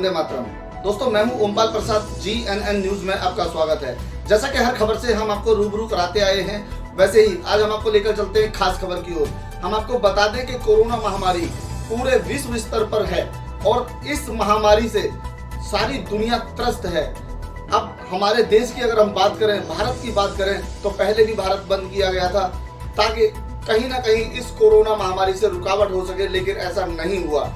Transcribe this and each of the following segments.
वंदे मातरम। दोस्तों मैं हूं ओमपाल प्रसाद, GNN न्यूज में आपका स्वागत है। जैसा कि हर खबर से हम आपको रूबरू कराते आए हैं, वैसे ही आज हम आपको लेकर चलते हैं खास खबर की ओर। हम आपको बता दें कि कोरोना महामारी पूरे विश्व स्तर पर है और इस महामारी से सारी दुनिया त्रस्त है। अब हमारे देश की अगर हम बात करें, भारत की बात करें, तो पहले भी भारत बंद किया गया था ताकि कहीं ना कहीं इस कोरोना महामारी से रुकावट हो सके, लेकिन ऐसा नहीं हुआ।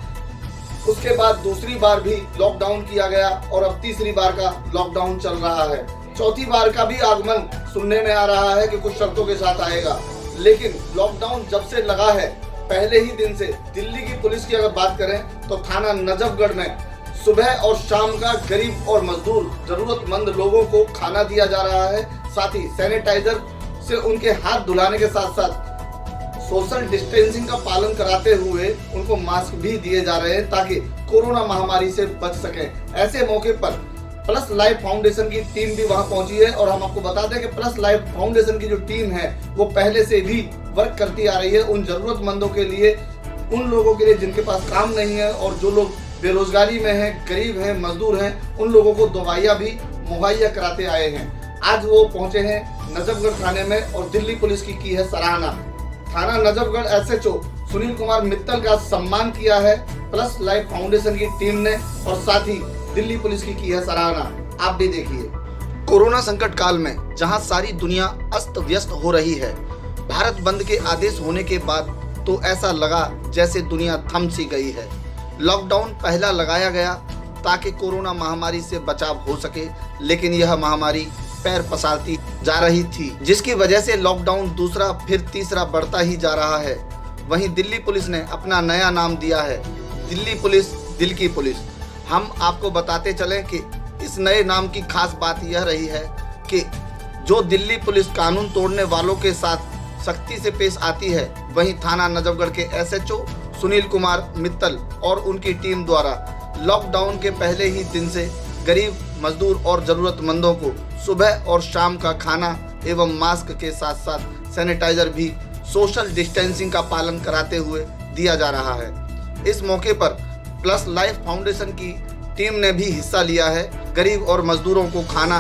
उसके बाद दूसरी बार भी लॉकडाउन किया गया और अब तीसरी बार का लॉकडाउन चल रहा है। चौथी बार का भी आगमन सुनने में आ रहा है कि कुछ शर्तों के साथ आएगा, लेकिन लॉकडाउन जब से लगा है पहले ही दिन से दिल्ली की पुलिस की अगर बात करें तो थाना नजफगढ़ में सुबह और शाम का गरीब और मजदूर जरूरतमंद लोगों को खाना दिया जा रहा है। साथ ही सैनिटाइजर से उनके हाथ धुलाने के साथ साथ सोशल डिस्टेंसिंग का पालन कराते हुए उनको मास्क भी दिए जा रहे हैं ताकि कोरोना महामारी से बच सकें। ऐसे मौके पर प्लस लाइफ फाउंडेशन की टीम भी वहां पहुंची है और हम आपको बता दें कि प्लस लाइफ फाउंडेशन की जो टीम है वो पहले से भी वर्क करती आ रही है उन जरूरतमंदों के लिए, उन लोगों के लिए जिनके पास काम नहीं है और जो लोग बेरोजगारी में हैं, गरीब हैं, मजदूर हैं, उन लोगों को दवाइयाँ भी मुहैया कराते आए हैं। आज वो पहुंचे हैं नजफगढ़ थाने में और दिल्ली पुलिस की है सराहना। थाना नजफगढ़ SHO सुनील कुमार मित्तल का सम्मान किया है प्लस लाइफ फाउंडेशन की टीम ने और साथ ही दिल्ली पुलिस की है सराहना। आप भी देखिए। कोरोना संकट काल में जहां सारी दुनिया अस्त व्यस्त हो रही है, भारत बंद के आदेश होने के बाद तो ऐसा लगा जैसे दुनिया थम सी गई है। लॉकडाउन पहला लगाया गया ताकि कोरोना महामारी से बचाव हो सके, लेकिन यह महामारी पैर पसारती जा रही थी, जिसकी वजह से लॉकडाउन दूसरा फिर तीसरा बढ़ता ही जा रहा है। वहीं दिल्ली पुलिस ने अपना नया नाम दिया है, दिल्ली पुलिस, दिल की पुलिस। हम आपको बताते चलें कि इस नए नाम की खास बात यह रही है कि जो दिल्ली पुलिस कानून तोड़ने वालों के साथ सख्ती से पेश आती है, वहीं थाना नजफगढ़ के SHO सुनील कुमार मित्तल और उनकी टीम द्वारा लॉकडाउन के पहले ही दिन से गरीब, मजदूर और जरूरतमंदों को सुबह और शाम का खाना एवं मास्क के साथ साथ सैनिटाइजर भी सोशल डिस्टेंसिंग का पालन कराते हुए दिया जा रहा है। इस मौके पर प्लस लाइफ फाउंडेशन की टीम ने भी हिस्सा लिया है। गरीब और मजदूरों को खाना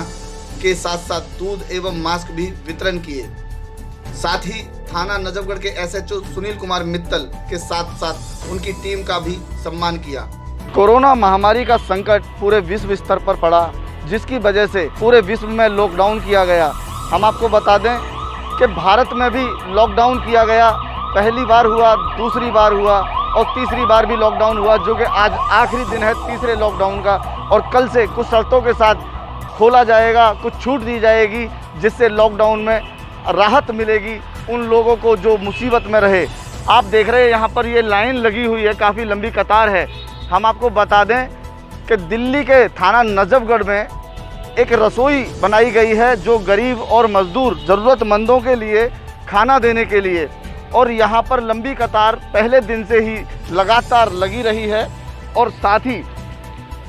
के साथ साथ दूध एवं मास्क भी वितरण किए। साथ ही थाना नजफगढ़ के SHO सुनील कुमार मित्तल के साथ साथ उनकी टीम का भी सम्मान किया। कोरोना महामारी का संकट पूरे विश्व स्तर पर पड़ा, जिसकी वजह से पूरे विश्व में लॉकडाउन किया गया। हम आपको बता दें कि भारत में भी लॉकडाउन किया गया। पहली बार हुआ, दूसरी बार हुआ और तीसरी बार भी लॉकडाउन हुआ, जो कि आज आखिरी दिन है तीसरे लॉकडाउन का। और कल से कुछ शर्तों के साथ खोला जाएगा, कुछ छूट दी जाएगी, जिससे लॉकडाउन में राहत मिलेगी उन लोगों को जो मुसीबत में रहे। आप देख रहे हैं यहाँ पर ये लाइन लगी हुई है, काफ़ी लंबी कतार है। हम आपको बता दें कि दिल्ली के थाना नजफगढ़ में एक रसोई बनाई गई है जो गरीब और मजदूर ज़रूरतमंदों के लिए खाना देने के लिए, और यहाँ पर लंबी कतार पहले दिन से ही लगातार लगी रही है। और साथ ही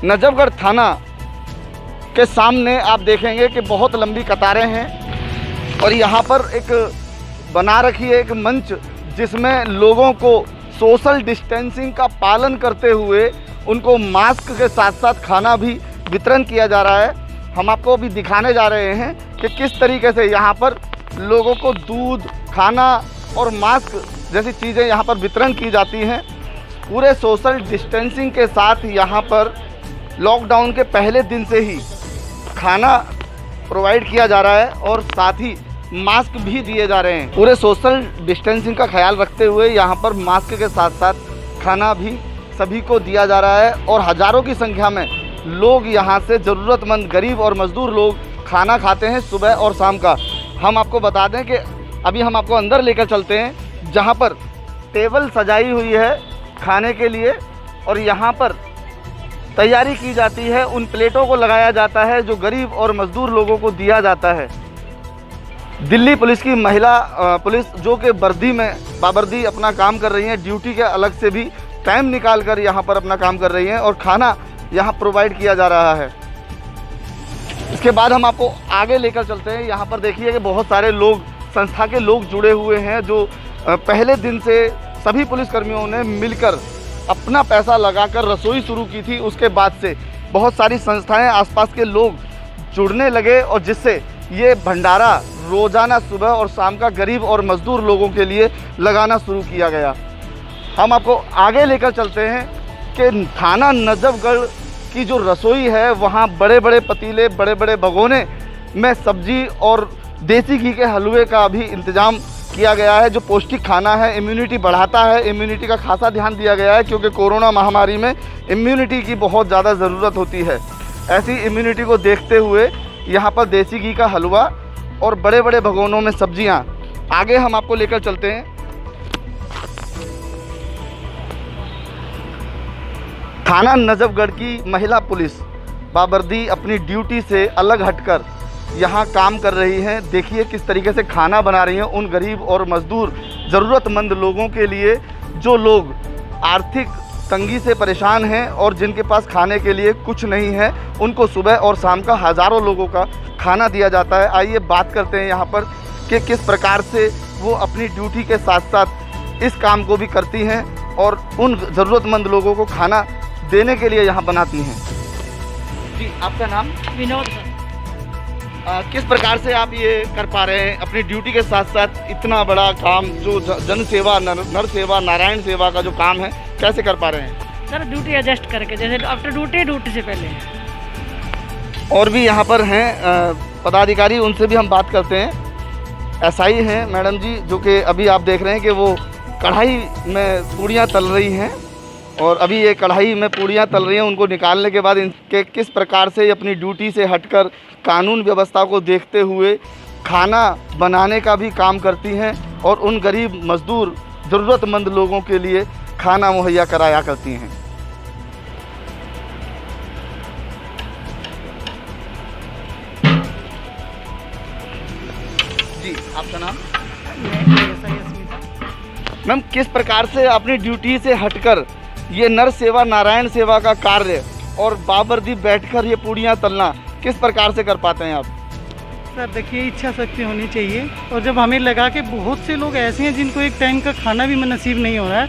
नजफगढ़ थाना के सामने आप देखेंगे कि बहुत लंबी कतारें हैं और यहाँ पर एक बना रखी है एक मंच, जिसमें लोगों को सोशल डिस्टेंसिंग का पालन करते हुए उनको मास्क के साथ साथ खाना भी वितरण किया जा रहा है। हम आपको अभी दिखाने जा रहे हैं कि किस तरीके से यहाँ पर लोगों को दूध, खाना और मास्क जैसी चीज़ें यहाँ पर वितरण की जाती हैं। पूरे सोशल डिस्टेंसिंग के साथ यहाँ पर लॉकडाउन के पहले दिन से ही खाना प्रोवाइड किया जा रहा है और साथ ही मास्क भी दिए जा रहे हैं। पूरे सोशल डिस्टेंसिंग का ख्याल रखते हुए यहाँ पर मास्क के साथ साथ खाना भी सभी को दिया जा रहा है और हज़ारों की संख्या में लोग यहाँ से ज़रूरतमंद गरीब और मजदूर लोग खाना खाते हैं सुबह और शाम का। हम आपको बता दें कि अभी हम आपको अंदर लेकर चलते हैं, जहाँ पर टेबल सजाई हुई है खाने के लिए और यहाँ पर तैयारी की जाती है। उन प्लेटों को लगाया जाता है जो गरीब और मजदूर लोगों को दिया जाता है। दिल्ली पुलिस की महिला पुलिस जो कि वर्दी में बावर्दी अपना काम कर रही हैं, ड्यूटी के अलग से भी टाइम निकाल कर यहाँ पर अपना काम कर रही हैं और खाना यहाँ प्रोवाइड किया जा रहा है। इसके बाद हम आपको आगे लेकर चलते हैं। यहाँ पर देखिए कि बहुत सारे लोग, संस्था के लोग जुड़े हुए हैं जो पहले दिन से सभी पुलिसकर्मियों ने मिलकर अपना पैसा लगाकर रसोई शुरू की थी, उसके बाद से बहुत सारी संस्थाएं, आसपास के लोग जुड़ने लगे और जिससे ये भंडारा रोज़ाना सुबह और शाम का गरीब और मज़दूर लोगों के लिए लगाना शुरू किया गया। हम आपको आगे लेकर चलते हैं कि थाना नजफगढ़ की जो रसोई है वहाँ बड़े बड़े पतीले, बड़े बड़े भगोने में सब्जी और देसी घी के हलवे का भी इंतज़ाम किया गया है, जो पौष्टिक खाना है, इम्यूनिटी बढ़ाता है। इम्यूनिटी का खासा ध्यान दिया गया है क्योंकि कोरोना महामारी में इम्यूनिटी की बहुत ज़्यादा ज़रूरत होती है। ऐसी इम्यूनिटी को देखते हुए यहाँ पर देसी घी का हलवा और बड़े बड़े भगोनों में सब्जियाँ। आगे हम आपको लेकर चलते हैं। थाना नजफगढ़ की महिला पुलिस बाबर्दी अपनी ड्यूटी से अलग हटकर यहाँ काम कर रही हैं। देखिए किस तरीके से खाना बना रही हैं उन गरीब और मज़दूर ज़रूरतमंद लोगों के लिए, जो लोग आर्थिक तंगी से परेशान हैं और जिनके पास खाने के लिए कुछ नहीं है। उनको सुबह और शाम का हज़ारों लोगों का खाना दिया जाता है। आइए बात करते हैं यहाँ पर कि किस प्रकार से वो अपनी ड्यूटी के साथ साथ इस काम को भी करती हैं और उन ज़रूरतमंद लोगों को खाना देने के लिए यहाँ बनाती हैं। जी, आपका नाम? विनोद सर। किस प्रकार से आप ये कर पा रहे हैं अपनी ड्यूटी के साथ साथ इतना बड़ा काम, जो जन सेवा, नर सेवा, नारायण सेवा का जो काम है, कैसे कर पा रहे हैं? सर ड्यूटी एडजस्ट करके, जैसे आफ्टर ड्यूटी से पहले। और भी यहाँ पर हैं पदाधिकारी, उनसे भी हम बात करते हैं। एसआई हैं मैडम जी, जो कि अभी आप देख रहे हैं कि वो कढ़ाई में पूड़ियाँ तल रही हैं और अभी ये कढ़ाई में पूड़ियाँ तल रही हैं। उनको निकालने के बाद इनके किस प्रकार से अपनी ड्यूटी से हटकर कानून व्यवस्था को देखते हुए खाना बनाने का भी काम करती हैं और उन गरीब मज़दूर ज़रूरतमंद लोगों के लिए खाना मुहैया कराया करती हैं। जी, आपका नाम? मैम, किस प्रकार से अपनी ड्यूटी से हटकर ये नर सेवा, नारायण सेवा का कार्य और बाबर्दी बैठकर ये पूड़ियाँ तलना किस प्रकार से कर पाते हैं आप? सर देखिए, इच्छा शक्ति होनी चाहिए और जब हमें लगा कि बहुत से लोग ऐसे हैं जिनको एक टाइम का खाना भी नसीब नहीं हो रहा है,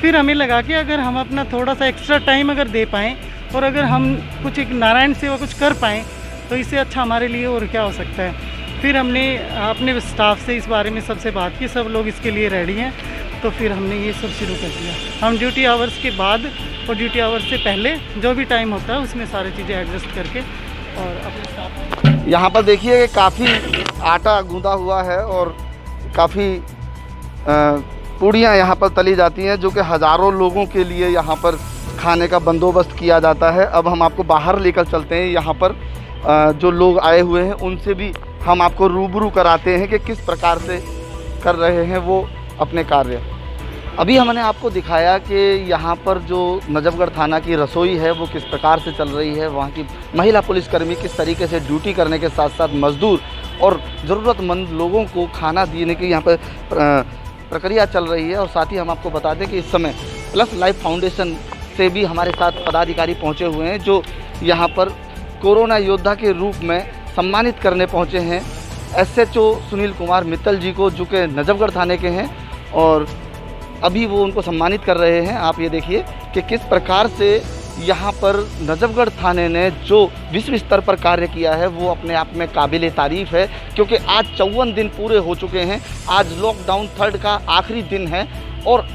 फिर हमें लगा कि अगर हम अपना थोड़ा सा एक्स्ट्रा टाइम अगर दे पाएँ और अगर हम कुछ एक नारायण सेवा कुछ कर पाएँ तो इससे अच्छा हमारे लिए और क्या हो सकता है। फिर हमने अपने स्टाफ से इस बारे में सबसे बात की, सब लोग इसके लिए रेडी हैं, तो फिर हमने ये सब शुरू कर दिया। हम ड्यूटी आवर्स के बाद और ड्यूटी आवर्स से पहले जो भी टाइम होता है उसमें सारी चीज़ें एडजस्ट करके और अपने स्टाफ। यहाँ पर देखिए काफ़ी आटा गूंदा हुआ है और काफ़ी पूड़ियाँ यहाँ पर तली जाती हैं, जो कि हज़ारों लोगों के लिए यहाँ पर खाने का बंदोबस्त किया जाता है। अब हम आपको बाहर लेकर चलते हैं। यहाँ पर जो लोग आए हुए हैं उनसे भी हम आपको रूबरू कराते हैं कि किस प्रकार से कर रहे हैं वो अपने कार्य। अभी हमने आपको दिखाया कि यहाँ पर जो नजफगढ़ थाना की रसोई है वो किस प्रकार से चल रही है। वहाँ की महिला पुलिसकर्मी किस तरीके से ड्यूटी करने के साथ साथ मज़दूर और ज़रूरतमंद लोगों को खाना देने की यहाँ पर प्रक्रिया चल रही है। और साथ ही हम आपको बता दें कि इस समय प्लस लाइफ फाउंडेशन से भी हमारे साथ पदाधिकारी पहुँचे हुए हैं, जो यहाँ पर कोरोना योद्धा के रूप में सम्मानित करने पहुँचे हैं SHO सुनील कुमार मित्तल जी को, जो कि नजफगढ़ थाने के हैं, और अभी वो उनको सम्मानित कर रहे हैं। आप ये देखिए कि किस प्रकार से यहाँ पर नजफगढ़ थाने ने जो विश्व स्तर पर कार्य किया है वो अपने आप में काबिल तारीफ़ है, क्योंकि आज 54 दिन पूरे हो चुके हैं। आज लॉकडाउन 3rd का आखिरी दिन है और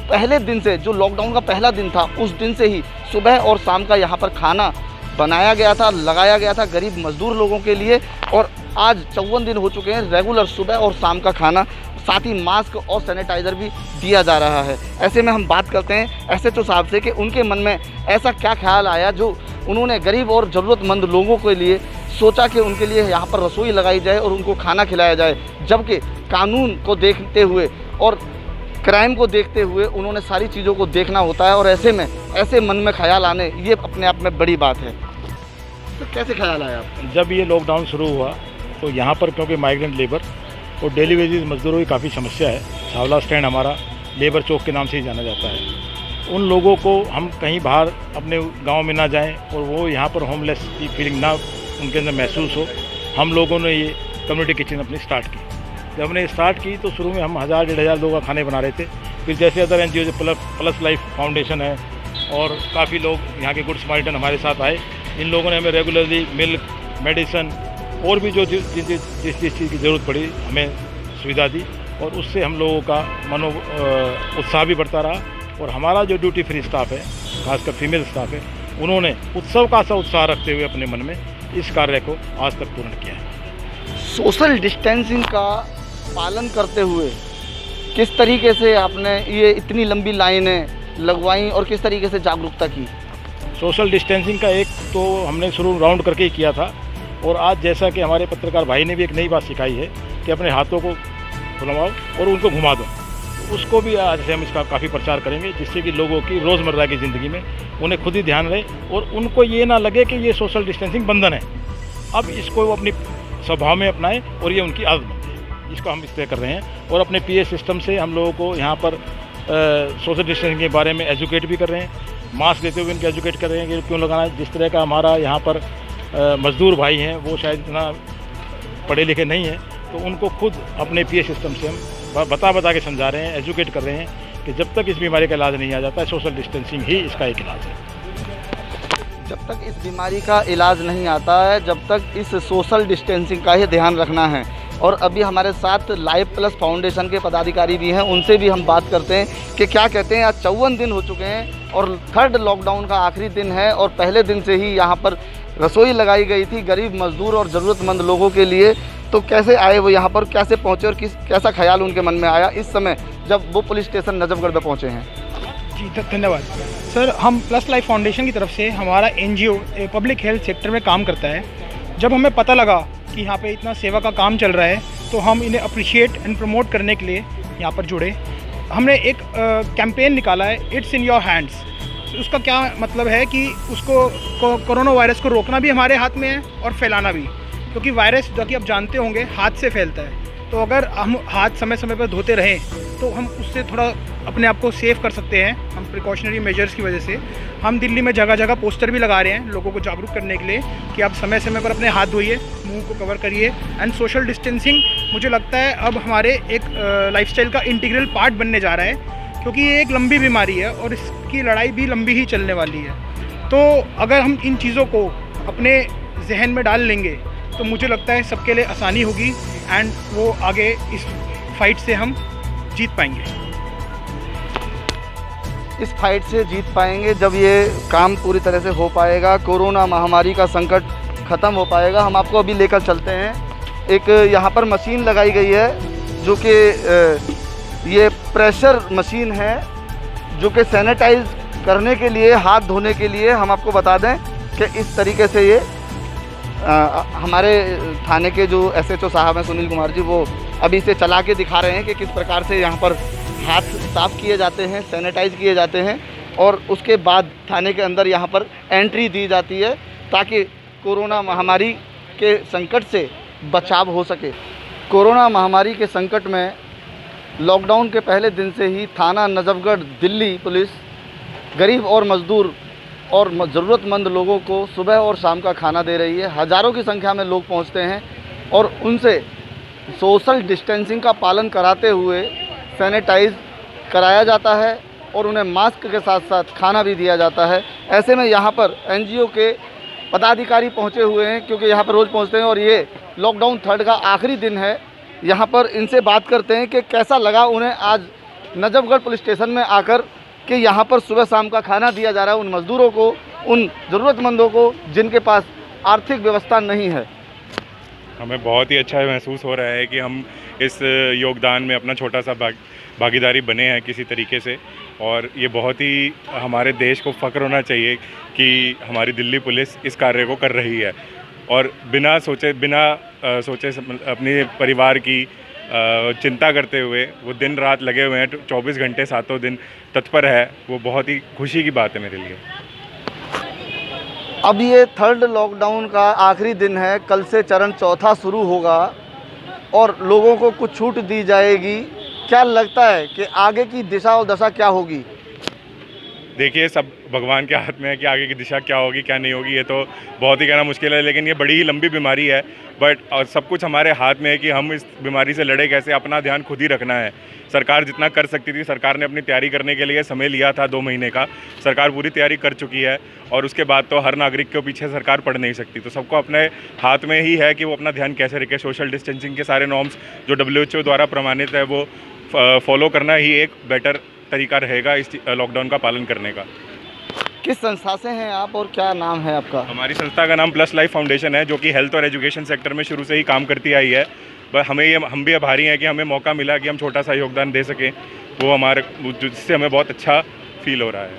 पहले दिन से, जो लॉकडाउन का पहला दिन था, उस दिन से ही सुबह और शाम का यहाँ पर खाना बनाया गया था, लगाया गया था गरीब मज़दूर लोगों के लिए। और आज 54 दिन हो चुके हैं रेगुलर सुबह और शाम का खाना, साथ ही मास्क और सैनिटाइज़र भी दिया जा रहा है। ऐसे में हम बात करते हैं SHO साहब से कि उनके मन में ऐसा क्या ख्याल आया जो उन्होंने गरीब और ज़रूरतमंद लोगों के लिए सोचा कि उनके लिए यहाँ पर रसोई लगाई जाए और उनको खाना खिलाया जाए, जबकि कानून को देखते हुए और क्राइम को देखते हुए उन्होंने सारी चीज़ों को देखना होता है। और ऐसे में ऐसे मन में ख्याल आने ये अपने आप में बड़ी बात है। तो कैसे ख्याल आया आपको? जब ये लॉकडाउन शुरू हुआ तो यहाँ पर क्योंकि माइग्रेंट लेबर और डेली वेजेस मजदूरों की काफ़ी समस्या है। छावला स्टैंड हमारा लेबर चौक के नाम से ही जाना जाता है। उन लोगों को हम कहीं बाहर अपने गांव में ना जाएं और वो यहाँ पर होमलेस की फीलिंग ना उनके अंदर महसूस हो, हम लोगों ने ये कम्युनिटी किचन अपनी स्टार्ट की। जब हमने स्टार्ट की तो शुरू में हम 1000-1500 लोगों का खाने बना रहे थे, फिर जैसे other N G plus life foundation है और काफ़ी लोग यहाँ के गुड स्मार्टन हमारे साथ आए। इन लोगों ने हमें रेगुलरली मिल्क, मेडिसन और भी जो जिस चीज़ की ज़रूरत पड़ी हमें सुविधा दी और उससे हम लोगों का उत्साह भी बढ़ता रहा। और हमारा जो ड्यूटी फ्री स्टाफ है, खासकर फीमेल स्टाफ है, उन्होंने उत्सव का सा उत्साह रखते हुए अपने मन में इस कार्य को आज तक पूर्ण किया है। सोशल डिस्टेंसिंग का पालन करते हुए किस तरीके से आपने ये इतनी लंबी लाइनें लगवाई और किस तरीके से जागरूकता की? सोशल डिस्टेंसिंग का एक तो हमने शुरू राउंड करके ही किया था और आज जैसा कि हमारे पत्रकार भाई ने भी एक नई बात सिखाई है कि अपने हाथों को फुलवाओ और उनको घुमा दो, उसको भी आज से हम इसका काफ़ी प्रचार करेंगे जिससे कि लोगों की रोज़मर्रा की ज़िंदगी में उन्हें खुद ही ध्यान रहे और उनको ये ना लगे कि ये सोशल डिस्टेंसिंग बंधन है। अब इसको वो अपनी स्वभाव में अपनाएं और ये उनकी आदत बन जाए, इसको हम इस तरह कर रहे हैं। और अपने पीए सिस्टम से हम लोगों को यहाँ पर सोशल डिस्टेंसिंग के बारे में एजुकेट भी कर रहे हैं, मास्क देते हुए इनको एजुकेट कर रहे हैं कि क्यों लगाना है। जिस तरह का हमारा यहाँ पर मजदूर भाई हैं वो शायद इतना पढ़े लिखे नहीं हैं, तो उनको खुद अपने पीए सिस्टम से हम बता के समझा रहे हैं, एजुकेट कर रहे हैं कि जब तक इस बीमारी का इलाज नहीं आ जाता है सोशल डिस्टेंसिंग ही इसका एक इलाज है। जब तक इस बीमारी का इलाज नहीं आता है, जब तक इस सोशल डिस्टेंसिंग का ही ध्यान रखना है। और अभी हमारे साथ लाइफ प्लस फाउंडेशन के पदाधिकारी भी हैं, उनसे भी हम बात करते हैं कि क्या कहते हैं। आज 54 दिन हो चुके हैं और थर्ड लॉकडाउन का आखिरी दिन है और पहले दिन से ही यहाँ पर रसोई लगाई गई थी गरीब मजदूर और ज़रूरतमंद लोगों के लिए। तो कैसे आए वो यहाँ पर, कैसे पहुँचे और कैसा ख्याल उनके मन में आया इस समय जब वो पुलिस स्टेशन नजफगढ़ में पहुँचे हैं? जी धन्यवाद सर। हम प्लस लाइफ फाउंडेशन की तरफ से, हमारा एनजीओ पब्लिक हेल्थ सेक्टर में काम करता है। जब हमें पता लगा कि यहाँ पे इतना सेवा का काम चल रहा है तो हम इन्हें अप्रिशिएट एंड प्रमोट करने के लिए यहाँ पर जुड़े। हमने एक कैंपेन निकाला है, इट्स इन योर हैंड्स। उसका क्या मतलब है कि उसको कोरोना वायरस को रोकना भी हमारे हाथ में है और फैलाना भी, क्योंकि वायरस जो कि आप जानते होंगे हाथ से फैलता है। तो अगर हम हाथ समय समय पर धोते रहें तो हम उससे थोड़ा अपने आप को सेव कर सकते हैं। हम प्रिकॉशनरी मेजर्स की वजह से हम दिल्ली में जगह जगह पोस्टर भी लगा रहे हैं लोगों को जागरूक करने के लिए कि आप समय समय पर अपने हाथ धोइए, मुंह को कवर करिए। एंड सोशल डिस्टेंसिंग मुझे लगता है अब हमारे एक लाइफस्टाइल का इंटीग्रल पार्ट बनने जा रहा है, क्योंकि ये एक लंबी बीमारी है और इसकी लड़ाई भी लंबी ही चलने वाली है। तो अगर हम इन चीज़ों को अपने जहन में डाल लेंगे तो मुझे लगता है सबके लिए आसानी होगी एंड वो आगे इस फाइट से हम जीत पाएंगे। इस फाइट से जीत पाएंगे जब ये काम पूरी तरह से हो पाएगा, कोरोना महामारी का संकट ख़त्म हो पाएगा। हम आपको अभी लेकर चलते हैं। एक यहाँ पर मशीन लगाई गई है जो कि ये प्रेशर मशीन है जो कि सैनिटाइज करने के लिए, हाथ धोने के लिए। हम आपको बता दें कि इस तरीके से ये हमारे थाने के जो एसएचओ साहब हैं सुनील कुमार जी, वो अभी इसे चला के दिखा रहे हैं कि किस प्रकार से यहाँ पर हाथ साफ़ किए जाते हैं, सैनिटाइज किए जाते हैं और उसके बाद थाने के अंदर यहाँ पर एंट्री दी जाती है ताकि कोरोना महामारी के संकट से बचाव हो सके। कोरोना महामारी के संकट में लॉकडाउन के पहले दिन से ही थाना नजफगढ़ दिल्ली पुलिस गरीब और मज़दूर और ज़रूरतमंद लोगों को सुबह और शाम का खाना दे रही है। हज़ारों की संख्या में लोग पहुंचते हैं और उनसे सोशल डिस्टेंसिंग का पालन कराते हुए सैनिटाइज कराया जाता है और उन्हें मास्क के साथ साथ खाना भी दिया जाता है। ऐसे में यहाँ पर एनजीओ के पदाधिकारी पहुँचे हुए हैं क्योंकि यहाँ पर रोज़ पहुँचते हैं और ये लॉकडाउन थर्ड का आखिरी दिन है। यहाँ पर इनसे बात करते हैं कि कैसा लगा उन्हें आज नजफगढ़ पुलिस स्टेशन में आकर कि यहाँ पर सुबह शाम का खाना दिया जा रहा है उन मज़दूरों को, उन ज़रूरतमंदों को जिनके पास आर्थिक व्यवस्था नहीं है। हमें बहुत ही अच्छा महसूस हो रहा है कि हम इस योगदान में अपना छोटा सा भागीदारी बने हैं किसी तरीके से, और ये बहुत ही हमारे देश को फ़ख्र होना चाहिए कि हमारी दिल्ली पुलिस इस कार्य को कर रही है और बिना सोचे अपने परिवार की चिंता करते हुए वो दिन रात लगे हुए हैं, 24 घंटे सातों दिन तत्पर है। वो बहुत ही खुशी की बात है मेरे लिए। अब ये थर्ड लॉकडाउन का आखिरी दिन है, कल से चरण चौथा शुरू होगा और लोगों को कुछ छूट दी जाएगी। क्या लगता है कि आगे की दिशा और दशा क्या होगी? देखिए सब भगवान के हाथ में है कि आगे की दिशा क्या होगी क्या नहीं होगी, ये तो बहुत ही कहना मुश्किल है, लेकिन ये बड़ी ही लंबी बीमारी है। बट और सब कुछ हमारे हाथ में है कि हम इस बीमारी से लड़े कैसे, अपना ध्यान खुद ही रखना है। सरकार जितना कर सकती थी, सरकार ने अपनी तैयारी करने के लिए समय लिया था 2 महीने का, सरकार पूरी तैयारी कर चुकी है और उसके बाद तो हर नागरिक के पीछे सरकार पड़ नहीं सकती। तो सबको अपने हाथ में ही है कि वो अपना ध्यान कैसे रखे। सोशल डिस्टेंसिंग के सारे नॉर्म्स जो WHO द्वारा प्रमाणित है वो फॉलो करना ही एक बेटर तरीका रहेगा इस लॉकडाउन का पालन करने का। किस संस्था से हैं आप और क्या नाम है आपका? हमारी संस्था का नाम प्लस लाइफ फाउंडेशन है, जो कि हेल्थ और एजुकेशन सेक्टर में शुरू से ही काम करती आई है। बस हम भी आभारी हैं कि हमें मौका मिला कि हम छोटा सा योगदान दे सकें, वो हमारे जिससे हमें बहुत अच्छा फील हो रहा है।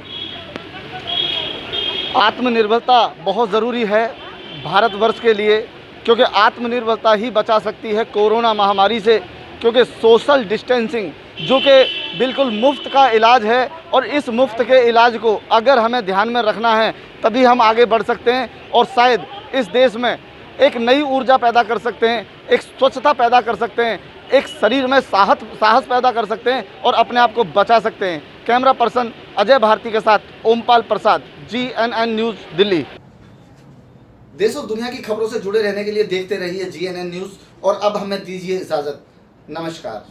आत्मनिर्भरता बहुत ज़रूरी है भारतवर्ष के लिए, क्योंकि आत्मनिर्भरता ही बचा सकती है कोरोना महामारी से। क्योंकि सोशल डिस्टेंसिंग जो कि बिल्कुल मुफ्त का इलाज है, और इस मुफ्त के इलाज को अगर हमें ध्यान में रखना है तभी हम आगे बढ़ सकते हैं और शायद इस देश में एक नई ऊर्जा पैदा कर सकते हैं, एक स्वच्छता पैदा कर सकते हैं, एक शरीर में साहस पैदा कर सकते हैं और अपने आप को बचा सकते हैं। कैमरा पर्सन अजय भारती के साथ ओमपाल प्रसाद, GNN न्यूज़, दिल्ली। देश और दुनिया की खबरों से जुड़े रहने के लिए देखते रहिए GNN न्यूज़, और अब हमें दीजिए इजाज़त। नमस्कार।